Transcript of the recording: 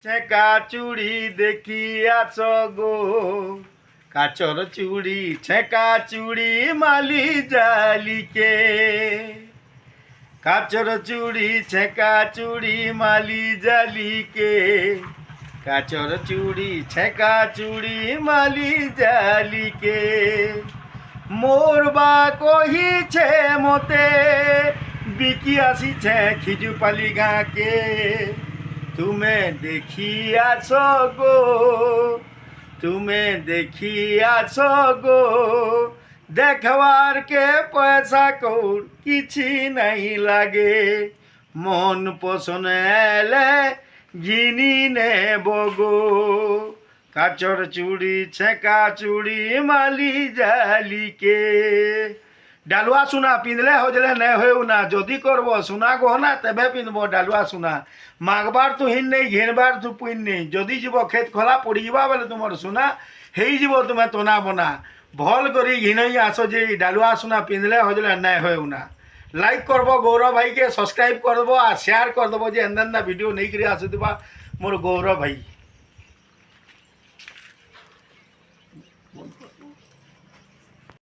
ছেঁকা চুড়ি দেখিয়াছ গো, কাচর চুড়ি ছেঁকা চুড়ি মালি জালিকে। কাচর চুড়ি ছেঁকা চুড়ি মালি জালিকে, কাচর চুড়ি ছেঁকা চুড়ি মালি জালিকে। মোর বা কহিছে মতে বিকি আসিছে খিজুপালি গাঁকে। তুমি দেখিয়াছ গো, তুমি দেখিয়াছ গো, দেখবার কে পয়সা কৌড় কিছু নাই লাগে। মন পছন্দ এলে ঘিনি নেব গো, কাচর চুড়ি ছেঁকা চুড়ি মালি জালিকে। ডালুয়া সুনা পিঁধলে হজলে নে হেউ না, যদি করব সুনা গহনা তেবে পিঁধব ডালুয়া সুনা। মাগবার তু হিন নেই, ঘিনবার তু পুইন নেই। যদি যাব ক্ষেত খোলা পড়ি যা বেলে তোমার সুনা হয়েযিব তুমি তোনা বনা। ভল করি ঘিনই আস যে ডালুয়া সুনা পিঁধলে হজলে নে হেউ না। লাইক করব গৌরব ভাইকে, সবসক্রাইব করব আর শেয়ার করদেব যে এন্দা ভিডিও নেই আসুবা মোর গৌরব ভাই।